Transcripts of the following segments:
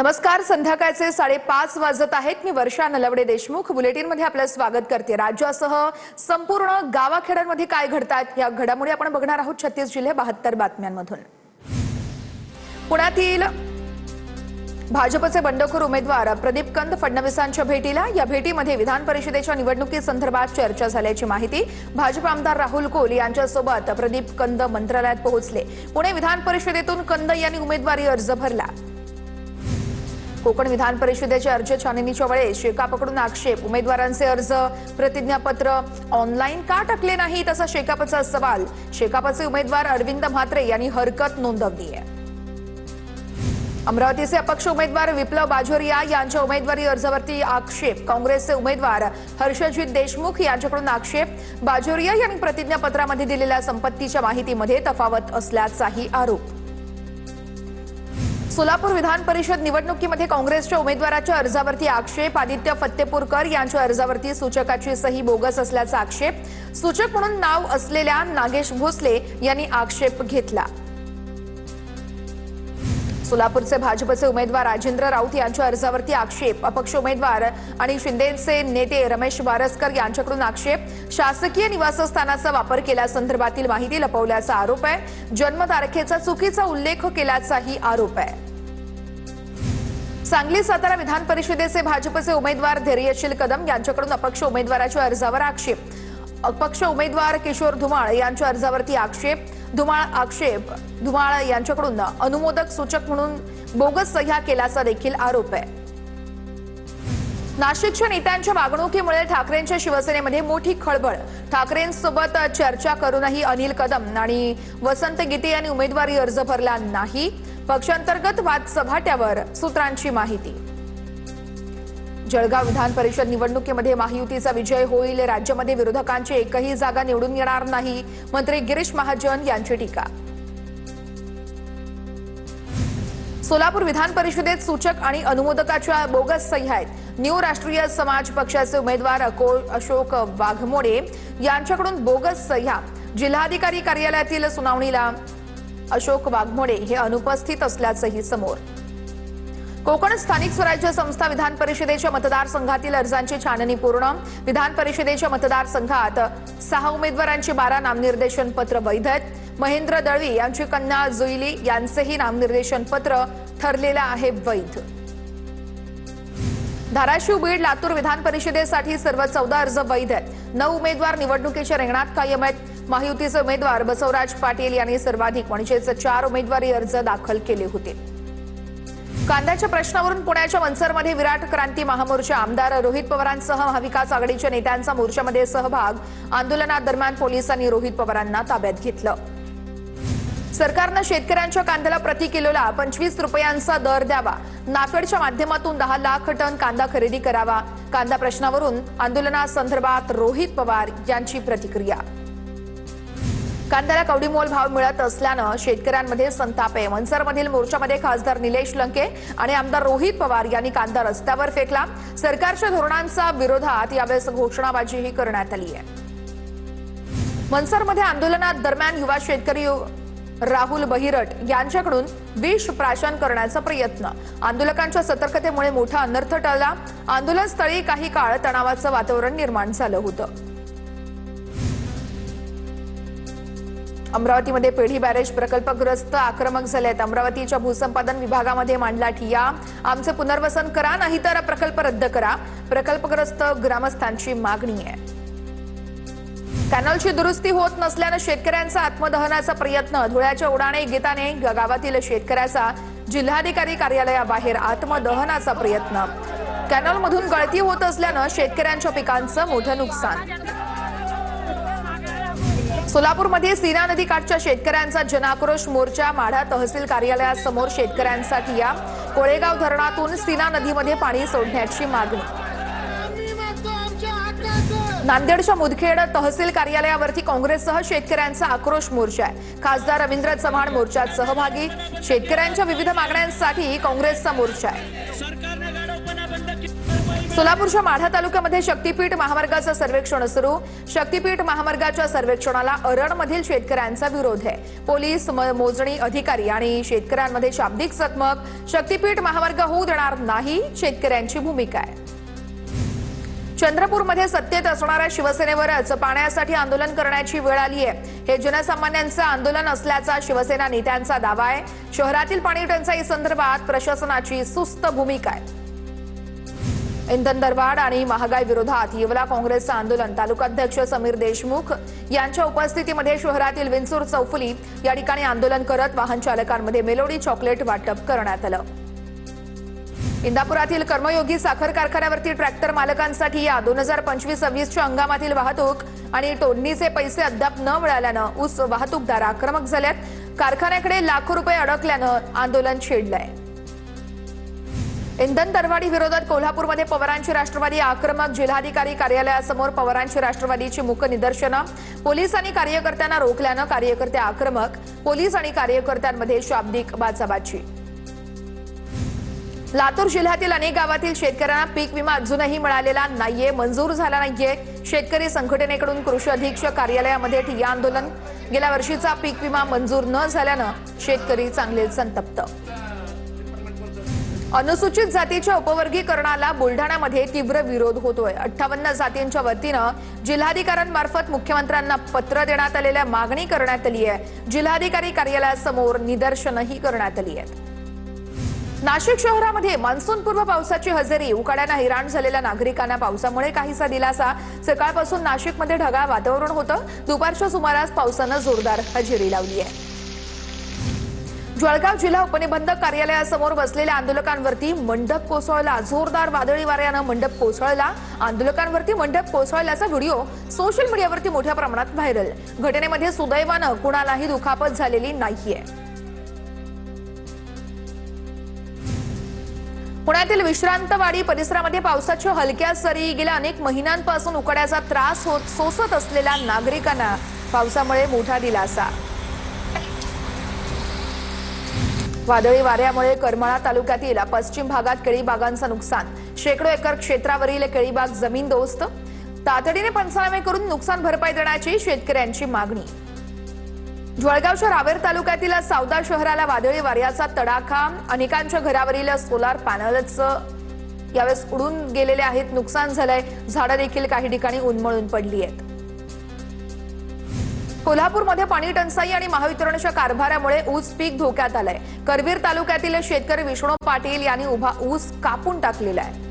नमस्कार. संध्याकाळचे 5:30 वाजत आहेत. मी वर्षा नलवडे देशमुख बुलेटिनमध्ये आपलं स्वागत करते. राज्यासह संपूर्ण गावाखेड्यांमध्ये काय घडतात या घडामोडी आपण बघणार आहोत 36 जिल्हे 72 बातम्यांमधून. पुण्यातील भाजपचे बंडखोर उमेदवार प्रदीप कंद फडणवीसांच्या भेटीला. या भेटीमध्ये विधान परिषदेच्या निवडणुकीसंदर्भात चर्चा झाल्याची माहिती. भाजप आमदार राहुल कोल यांच्यासोबत प्रदीप कंद मंत्रालयात पोहोचले. पुणे विधान परिषदेतून कंद यांनी उमेदवारी अर्ज भरला. कोकण विधान परिषदेच्या अर्ज छाननीच्या वेळेस शेकापकडून आक्षेप. उमेदवारांचे अर्ज प्रतिज्ञापत्र ऑनलाईन का टाकले नाहीत असा शेकापचा सवाल. शेकापचे उमेदवार अरविंद म्हात्रे यांनी हरकत नोंदवली आहे. अमरावतीचे अपक्ष उमेदवार विप्लव बाजोरिया यांच्या उमेदवारी अर्जावरती आक्षेप. काँग्रेसचे उमेदवार हर्षजित देशमुख यांच्याकडून आक्षेप. बाजोरिया यांनी प्रतिज्ञापत्रामध्ये दिलेल्या संपत्तीच्या माहितीमध्ये तफावत असल्याचाही आरोप. सोलापूर विधान परिषद निवडणुकीमध्ये काँग्रेसच्या उमेदवाराच्या अर्जावरती आक्षेप. आदित्य फत्तेपूरकर यांच्या अर्जावरती सूचकाची सही बोगस असल्याचा आक्षेप. सूचक म्हणून नाव असलेल्या नागेश भोसले यांनी आक्षेप घेतला. सोलापूरचे भाजपचे उमेदवार राजेंद्र राऊत यांच्या अर्जावरती आक्षेप. अपक्ष उमेदवार आणि शिंदेचे नेते रमेश बारसकर यांच्याकडून आक्षेप. शासकीय निवासस्थानाचा वापर केल्यासंदर्भातील माहिती लपवल्याचा आरोप आहे. जन्मतारखेचा चुकीचा उल्लेख केल्याचाही आरोप आहे. सांगली सातारा विधान परिषदेचे भाजपचे उमेदवार धैर्यशील कदम यांच्याकडून अपक्ष उमेदवाराच्या अर्जावर आक्षेप. अपक्ष उमेदवार किशोर धुमाळ यांच्या अर्जावरती आक्षेप. धुमाळ यांच्याकडून अनुमोदक सूचक म्हणून बोगस सह्या केल्याचा देखील आरोप आहे. नाशिकच्या नेत्यांच्या वागणुकीमुळे ठाकरेंच्या शिवसेनेमध्ये मोठी खळबळ. ठाकरेंसोबत चर्चा करूनही अनिल कदम आणि वसंत गीते यांनी उमेदवारी अर्ज भरला नाही. पक्षांतर्गत वाद सभाट्यावर सूत्रांची माहिती. जळगाव विधान परिषद निवडणुकीमध्ये महायुतीचा विजय होईल. राज्यामध्ये विरोधकांची एकही जागा निवडून येणार नाही. मंत्री गिरीश महाजन यांची टीका. सोलापूर विधान परिषदेत सूचक आणि अनुमोदकाच्या बोगस सह्या आहेत. न्यू राष्ट्रीय समाज पक्षाचे उमेदवार अशोक वाघमोडे यांच्याकडून बोगस सह्या. जिल्हाधिकारी कार्यालयातील सुनावणीला अशोक वाघमोडे हे अनुपस्थित असल्याचंही समोर. कोकण स्थानिक स्वराज्य संस्था विधान परिषदेच्या मतदारसंघातील अर्जांची छाननी पूर्ण. विधान परिषदेच्या मतदारसंघात 6 उमेदवारांची 12 नामनिर्देशन पत्र वैध आहेत. महेंद्र दळवी यांची कन्या जुईली यांचेही नामनिर्देशन पत्र ठरलेलं आहे वैध. धाराशिव बीड लातूर विधान परिषदेसाठी सर्व 14 अर्ज वैध आहेत. 9 उमेदवार निवडणुकीच्या रिंगणात कायम आहेत. महायुतीचे उमेदवार बसवराज पाटील यांनी सर्वाधिक म्हणजेच 4 उमेदवारी अर्ज दाखल केले होते. कांद्याच्या प्रश्नावरून पुण्याच्या मनसरमध्ये विराट क्रांती महामोर्चा. आमदार रोहित पवारांसह महाविकास आघाडीच्या नेत्यांचा मोर्चामध्ये सहभाग. आंदोलनादरम्यान पोलिसांनी रोहित पवारांना ताब्यात घेतलं. सरकारनं शेतकऱ्यांच्या कांद्याला प्रति किलोला 25 रुपयांचा दर द्यावा. नाफेडच्या माध्यमातून 10 लाख टन कांदा खरेदी करावा. कांदा प्रश्नावरून आंदोलनासंदर्भात रोहित पवार यांची प्रतिक्रिया. कांद्याला कवडीमोल भाव मिळत असल्यानं शेतकऱ्यांमध्ये संताप आहे. मनसरमधील मोर्चामध्ये खासदार निलेश लंके आणि आमदार रोहित पवार यांनी कांदा रस्त्यावर फेकला. सरकारच्या धोरणांचा विरोधात यावेळेस घोषणाबाजीही करण्यात आली आहे. मनसरमध्ये आंदोलनादरम्यान युवा शेतकरी राहुल बहिरट यांच्याकडून विष प्राशन करण्याचा प्रयत्न. आंदोलकांच्या सतर्कतेमुळे मोठा अनर्थ टळला. आंदोलनस्थळी काही काळ तणावाचं वातावरण निर्माण झालं होतं. अमरावतीमध्ये पेढी बॅरेज प्रकल्पग्रस्त आक्रमक झालेत. अमरावतीच्या भूसंपादन विभागामध्ये मांडला ठिय्या. आमचे पुनर्वसन करा नाहीतर प्रकल्प रद्द करा. प्रकल्पग्रस्त ग्रामस्थांची मागणी आहे. कॅनलची दुरुस्ती होत नसल्यानं शेतकऱ्यांचा आत्मदहनाचा प्रयत्न. धुळ्याच्या उडाणे गीताने गावातील शेतकऱ्याचा जिल्हाधिकारी कार्यालयाबाहेर आत्मदहनाचा प्रयत्न. कॅनलमधून गळती होत असल्यानं शेतकऱ्यांच्या पिकांचं मोठं नुकसान. सोलापूरमध्ये सीना नदीकाठच्या शेतकऱ्यांचा जनाक्रोश मोर्चा. माढा तहसील कार्यालयासमोर शेतकऱ्यांचा ठिय्या. कोळेगाव धरणातून सीना नदीमध्ये पाणी सोडण्याची मागणी. नांदेडच्या मुदखेड तहसील कार्यालयावरती काँग्रेससह शेतकऱ्यांचा आक्रोश मोर्चा आहे. खासदार रवींद्र चव्हाण मोर्चात सहभागी. शेतकऱ्यांच्या विविध मागण्यांसाठी काँग्रेसचा मोर्चा आहे. सोलापूरच्या माढा तालुक्यामध्ये शक्तीपीठ महामार्गाचं सर्वेक्षण सुरू। शक्तीपीठ महामार्गाच्या सर्वेक्षणाला अरणमधील शेतकऱ्यांचा विरोध आहे। पोलीस, मोजणी अधिकारी आणि शेतकऱ्यांमध्ये शाब्दिक चकमक। शक्तीपीठ महामार्ग होऊ देणार नाही, शेतकऱ्यांची भूमिका आहे। चंद्रपूरमध्ये सत्तेत असणाऱ्या शिवसेनेवरच पाण्यासाठी आंदोलन करण्याची वेळ आली आहे। हे जनसामान्यांचं आंदोलन असल्याचा शिवसेना नेत्यांचा दावा आहे। शहरातील पाणी टंचाई संदर्भात प्रशासनाची सुस्त भूमिका आहे। इंधन दरवाढ आणि महागाई विरोधात येवला काँग्रेसचं आंदोलन। तालुकाध्यक्ष समीर देशमुख यांच्या उपस्थितीमध्ये शहरातील विंचूर चौफुली या ठिकाणी आंदोलन करत वाहन चालकांमध्ये मेलोडी चॉकलेट वाटप करण्यात आलं। इंदापुरातील कर्मयोगी साखर कारखान्यावरती ट्रॅक्टर मालकांसाठी या 2025-26च्या हंगामातील वाहतूक आणि तोडणीचे पैसे अद्याप न मिळाल्यानं ऊस वाहतूकदार आक्रमक झाल्यात। कारखान्याकडे लाखो रुपये अडकल्यानं आंदोलन छेडलंय। इंधन दरवाढी विरोधात कोल्हापूरमध्ये पवारांची राष्ट्रवादी आक्रमक। जिल्हाधिकारी कार्यालयासमोर पवारांची राष्ट्रवादीची मूक निदर्शनं। पोलिसांनी कार्यकर्त्यांना रोखल्यानं कार्यकर्ते आक्रमक। पोलीस आणि कार्यकर्त्यांमध्ये शाब्दिक बाचाबाची। लातूर जिल्ह्यातील अनेक गावातील शेतकऱ्यांना पीक विमा अजूनही मिळालेला नाहीये, मंजूर झाला नाहीये। शेतकरी संघटनेकडून कृषी अधीक्षक कार्यालयामध्ये ठिय्या आंदोलन। गेल्या वर्षीचा पीक विमा मंजूर न झाल्यानं शेतकरी चांगले संतप्त। अनुसूचित जातीच्या उपवर्गीकरणाला बुलढाण्यामध्ये तीव्र विरोध होतोय। 58 जातींच्या वतीनं जिल्हाधिकाऱ्यांमार्फत मुख्यमंत्र्यांना पत्र देण्यात आलेल्या मागणी करण्यात आली आहे। जिल्हाधिकारी कार्यालयासमोर निदर्शनंही करण्यात आली आहेत। नाशिक शहरामध्ये मान्सूनपूर्व पावसाची हजेरी। उकाड्यानं हैराण झालेल्या नागरिकांना पावसामुळे काहीसा दिलासा। सकाळपासून नाशिकमध्ये ढगाळ वातावरण होतं। दुपारच्या सुमारास पावसानं जोरदार हजेरी लावली आहे। जळगाव जिल्हा उपनिबंधक कार्यालयासमोर बसलेल्या आंदोलकांवरती मंडप कोसळला। जोरदार वादळी वाऱ्यानं मंडप कोसळला। आंदोलकांवरती मंडप कोसळल्याचा व्हिडिओ सोशल मीडियावरती मोठ्या प्रमाणात व्हायरल। घटनेमध्ये सुदैवानं कुणालाही दुखापत झालेली नाहीये। पुण्यातील विश्रांतवाडी परिसरामध्ये पावसाच्या हलक्या सरी। गेल्या अनेक महिन्यांपासून उकाड्याचा त्रास सोसत असलेल्या नागरिकांना पावसामुळे मोठा दिलासा। वादळी वाऱ्यामुळे करमाळा तालुक्यातील पश्चिम भागात केळी बागांचं नुकसान। शेकडो एकर क्षेत्रावरील केळी बाग जमीनदोस्त। तातडीने पंचनामे करून नुकसान भरपाई देण्याची शेतकऱ्यांची मागणी। जळगावच्या रावेर तालुक्यातील सावदा शहराला वादळी वाऱ्याचा तडाखा। अनेकांच्या घरावरील सोलार पॅनल्स यावेळेस उडून गेलेले आहेत, नुकसान झालंय। झाडं देखील काही ठिकाणी उन्मळून पडली आहेत। कोल्हापूरमध्ये पाणी टंचाई आणि महावितरणच्या कारभारामुळे ऊस पीक धोक्यात आलंय। करवीर तालुक्यातील शेतकरी विष्णू पाटील यांनी उभा ऊस कापून टाकलेला आहे।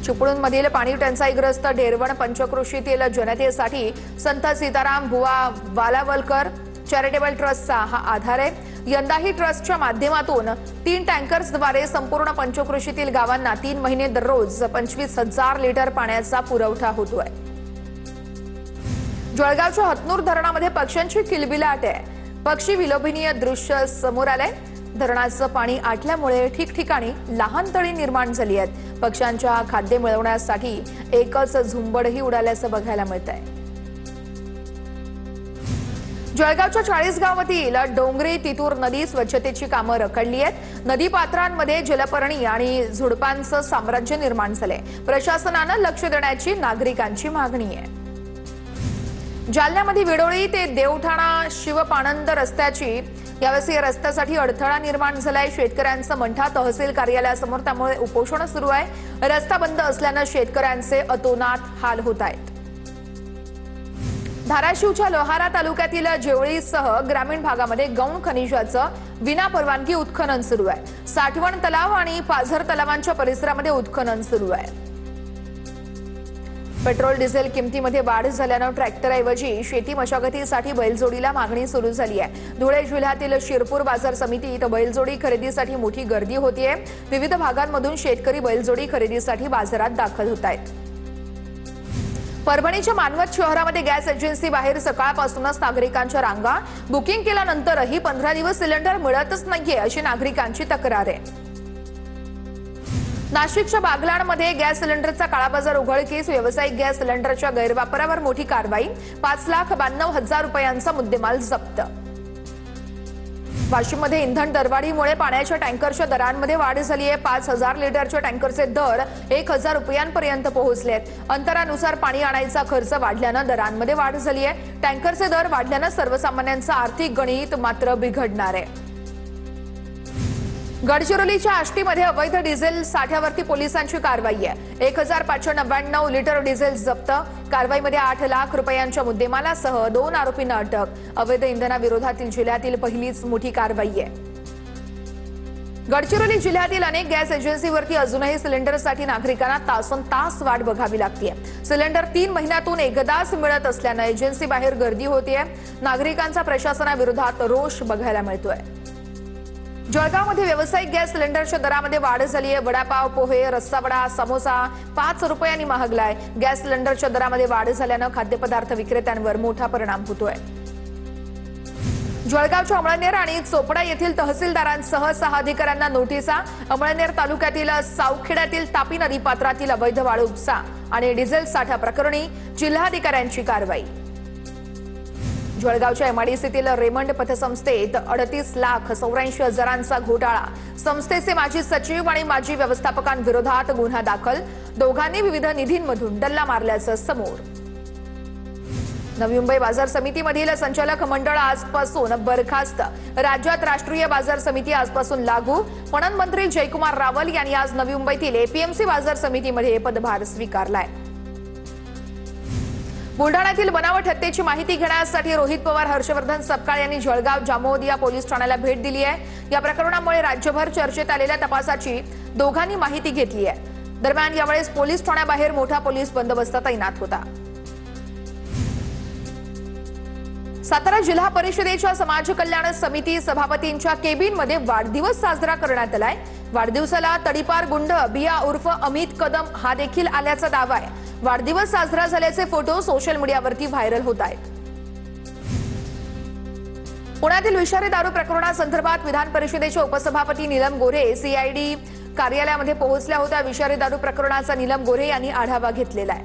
चिपळूणमधील पाणी टंचाईग्रस्त डेरवण पंचकृषीतील जनतेसाठी संत सीताराम बुवा वालावलकर चॅरिटेबल ट्रस्टचा हा आधार आहे। यंदाही ट्रस्टच्या माध्यमातून 3 टँकर्सद्वारे संपूर्ण पंचकृषीतील गावांना 3 महिने दररोज 25,000 लिटर पाण्याचा पुरवठा होतोय। जळगावच्या हतनूर धरणामध्ये पक्ष्यांची किलबिलाट आहे। पक्षी विलोभनीय दृश्य समोर आलंय। धरणाचं पाणी आटल्यामुळे ठिकठिकाणी लहान तळी निर्माण झाली आहेत। पक्ष्यांच्या खाद्य मिळवण्यासाठी एकच झुंबडही उडाल्याचं बघायला मिळतंय। जळगावच्या 40 गावातील डोंगरी तितूर नदी स्वच्छतेची कामं रखडली आहेत। नदीपात्रांमध्ये जलपर्णी आणि झुडपांचं साम्राज्य निर्माण झालंय। प्रशासनानं लक्ष देण्याची नागरिकांची मागणी आहे। जालन्यामध्ये विडोळी ते देवठाणा शिवपाणंद रस्त्याची यावेळेस या रस्त्यासाठी अडथळा निर्माण झालाय। शेतकऱ्यांचं मंठा तहसील कार्यालयासमोर त्यामुळे उपोषण सुरू आहे। रस्ता बंद असल्यानं शेतकऱ्यांचे अतोनात हाल होत आहेत। धाराशिवच्या लोहारा तालुक्यातील जेवळीसह ग्रामीण भागामध्ये गौण खनिजाचं विनापरवानगी उत्खनन सुरू आहे। साठवण तलाव आणि पाझर तलावांच्या परिसरामध्ये उत्खनन सुरू आहे। पेट्रोल डिझेल किमतीमध्ये वाढ झाल्यानं ट्रॅक्टरऐवजी शेती मशागतीसाठी बैलजोडीला मागणी सुरू झाली आहे। धुळे जिल्ह्यातील शिरपूर बाजार समितीत बैलजोडी खरेदीसाठी मोठी गर्दी होतीये। विविध भागांमधून शेतकरी बैलजोडी खरेदीसाठी बाजारात दाखल होत आहेत। परभणीच्या मानवत शहरामध्ये गॅस एजन्सी बाहेर सकाळपासूनच नागरिकांच्या रांगा। बुकिंग केल्यानंतरही 15 दिवस सिलेंडर मिळतच नाहीये अशी नागरिकांची तक्रार आहे। नाशिकच्या बागलाणमध्ये गॅस सिलेंडरचा काळाबाजार उघडकीस। व्यावसायिक गॅस सिलेंडरच्या गैरवापरावर मोठी कारवाई। 5,92,000 रुपयांचा मुद्देमाल जप्त। वाशिममध्ये इंधन दरवाढीमुळे पाण्याच्या टँकरच्या दरांमध्ये वाढ झाली आहे। 5,000 लिटरच्या टँकरचे दर 1,000 रुपयांपर्यंत पोहोचलेत। अंतरानुसार पाणी आणायचा खर्च वाढल्यानं दरांमध्ये वाढ झाली आहे। टँकरचे दर वाढल्यानं सर्वसामान्यांचं आर्थिक गणित मात्र बिघडणार आहे। गडचिरोलीच्या आष्टीमध्ये अवैध डिझेल साठ्यावरती पोलिसांची कारवाई आहे। 1,599 लिटर डिझेल जप्त। कारवाईमध्ये 8 लाख रुपयांच्या मुद्देमालासह 2 आरोपींना अटक। अवैध इंधनाविरोधातील जिल्ह्यातील पहिलीच मोठी कारवाई आहे। गडचिरोली जिल्ह्यातील अनेक गॅस एजन्सीवरती अजूनही सिलेंडरसाठी नागरिकांना तासंतास वाट बघावी लागते। सिलेंडर 3 महिन्यातून एकदाच मिळत असल्यानं एजन्सी बाहेर गर्दी होतीये। नागरिकांचा प्रशासनाविरोधात रोष बघायला मिळतोय। जळगावमध्ये व्यावसायिक गॅस सिलेंडरच्या दरामध्ये वाढ झाली आहे। वडापाव, पोहे, रस्सावडा, समोसा 5 रुपयांनी महागलाय। गॅस सिलेंडरच्या दरामध्ये वाढ झाल्यानं खाद्यपदार्थ विक्रेत्यांवर मोठा परिणाम होतोय। जळगावच्या अमळनेर आणि चोपडा येथील तहसीलदारांसह 6 अधिकाऱ्यांना नोटिसा। अमळनेर तालुक्यातील सावखेड्यातील तापी नदी पात्रातील अवैध वाळू उपसा आणि डिझेल साठा प्रकरणी जिल्हाधिकाऱ्यांची कारवाई। जळगावच्या एमआयडीसीतील रेमंड पतसंस्थेत 38,84,000 घोटाळा। संस्थेचे माजी सचिव आणि माजी व्यवस्थापकांविरोधात गुन्हा दाखल। दोघांनी विविध निधींमधून डल्ला मारल्याचं समोर। नवी मुंबई बाजार समितीमधील संचालक मंडळ आजपासून बरखास्त। राज्यात राष्ट्रीय बाजार समिती आजपासून लागू। पणन मंत्री जयकुमार रावल यांनी आज नवी मुंबईतील एपीएमसी बाजार समितीमध्ये पदभार स्वीकारलाय। बुलढाण्यातील बनावट हत्येची माहिती घेण्यासाठी रोहित पवार, हर्षवर्धन सपकाळ यांनी जळगाव जामोदिया पोलीस ठाण्याला भेट दिली आहे। या प्रकरणामुळे राज्यभर चर्चेत आलेल्या तपासाची दोघांनी माहिती घेतली आहे। दरम्यान यावेळेस पोलीस ठाण्याबाहेर मोठा पोलीस बंदोबस्त तैनात होता। सातारा जिल्हा परिषदेच्या समाज कल्याण समिती सभापतींच्या केबिनमध्ये वाढदिवस साजरा करण्यात आलाय। वाढदिवसाला तडीपार गुंड बिया उर्फ अमित कदम हा देखील आल्याचा दावा आहे। वाढदिवस साजरा झाल्याचे फोटो सोशल मीडियावरती व्हायरल होत आहेत। पुण्यातील विषारी दारू प्रकरणासंदर्भात विधान परिषदेचे उपसभापती नीलम गोऱ्हे सीआयडी कार्यालयामध्ये पोहोचल्या होत्या। विषारी दारू प्रकरणाचा नीलम गोऱ्हे यांनी आढावा घेतलेला आहे।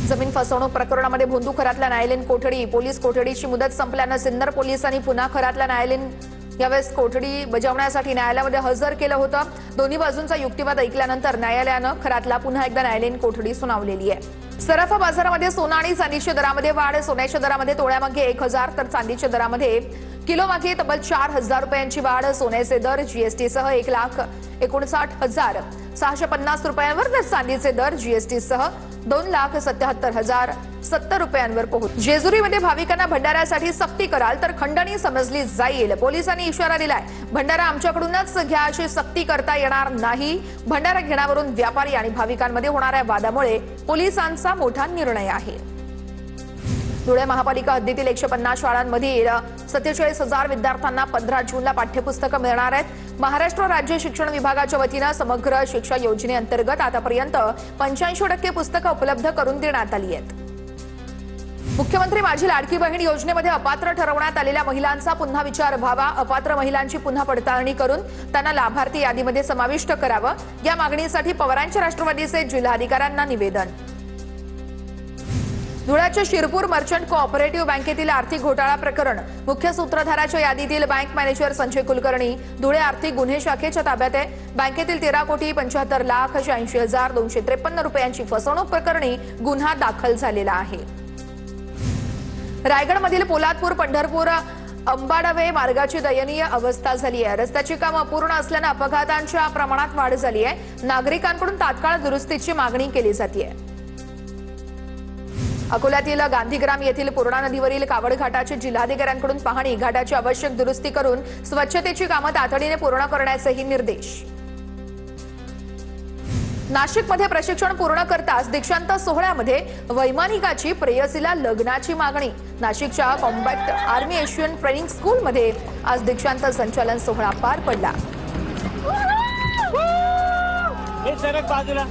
जमीन फसवणूक प्रकरणामध्ये भोंदू खरातल्या न्यायालयीन कोठडी। पोलीस कोठडीची मुदत संपल्यानं सिन्नर पोलिसांनी पुन्हा खरातल्या न्यायालयीन यावेळेस कोठडी बजावण्यासाठी न्यायालयामध्ये हजर केलं होतं। दोन्ही बाजूंचा युक्तिवाद ऐकल्यानंतर न्यायालयानं खरातला पुन्हा एकदा न्यायालयीन कोठडी सुनावलेली आहे। सराफा बाजारामध्ये सोनं आणि चांदीच्या दरामध्ये वाढ। सोन्याच्या दरामध्ये तोळ्यामागे 1,000 तर चांदीच्या दरामध्ये किलोमागे तब्बल 4,000 रुपयांची वाढ। सोन्याचे दर जीएसटीसह 1,69,650 रुपयांवर तर चांदीचे दर जीएसटीसह 2,77,070 रुपयांवर पोहोच। जेजुरीमध्ये भाविकांना भंडाऱ्यासाठी सक्ती कराल तर खंडणी समजली जाईल। पोलिसांनी इशारा दिलाय। भंडारा आमच्याकडूनच घ्या, अशी सक्ती करता येणार नाही। भंडारा घेण्यावरून व्यापारी आणि भाविकांमध्ये होणाऱ्या वादामुळे पोलिसांचा मोठा निर्णय आहे। धुळे महापालिका हद्दीतील 150 शाळांमधील 47,000 विद्यार्थ्यांना 15 जूनला पाठ्यपुस्तकं मिळणार आहेत। महाराष्ट्र राज्य शिक्षण विभागाच्या वतीनं समग्र शिक्षा योजनेअंतर्गत आतापर्यंत 85% पुस्तकं उपलब्ध करून देण्यात आली आहेत। मुख्यमंत्री माझी लाडकी बहीण योजनेमध्ये अपात्र ठरवण्यात आलेल्या महिलांचा पुन्हा विचार व्हावा। अपात्र महिलांची पुन्हा पडताळणी करून त्यांना लाभार्थी यादीमध्ये समाविष्ट करावं, या मागणीसाठी पवारांच्या राष्ट्रवादीचे जिल्हाधिकाऱ्यांना निवेदन। धुळ्याच्या शिरपूर मर्चंट कोऑपरेटिव्ह बँकेतील आर्थिक घोटाळा प्रकरण। मुख्य सूत्रधाराच्या यादीतील बँक मॅनेजर संजय कुलकर्णी धुळे आर्थिक गुन्हे शाखेच्या ताब्यात आहे। बँकेतील 13,75,86,253 रुपयांची फसवणूक प्रकरणी गुन्हा दाखल झालेला आहे। रायगडमधील पोलादपूर पंढरपूर अंबाडवे मार्गाची दयनीय अवस्था झाली आहे। रस्त्याची कामं अपूर्ण असल्यानं अपघातांच्या प्रमाणात वाढ झाली आहे। नागरिकांकडून तात्काळ दुरुस्तीची मागणी केली जाते। अकोल्यातील गांधीग्राम येथील पूर्णा नदीवरील कावड घाटाची जिल्हाधिकाऱ्यांकडून पाहणी। घाटाची आवश्यक दुरुस्ती करून स्वच्छतेची कामं तातडीने पूर्ण करण्याचेही निर्देश। नाशिकमध्ये प्रशिक्षण पूर्ण करताच दीक्षांत सोहळ्यामध्ये वैमानिकाची प्रेयसीला लग्नाची मागणी। नाशिकच्या कॉम्बॅक्ट आर्मी एशियन ट्रेनिंग स्कूलमध्ये आज दीक्षांत संचालन सोहळा पार पडला। बाजूला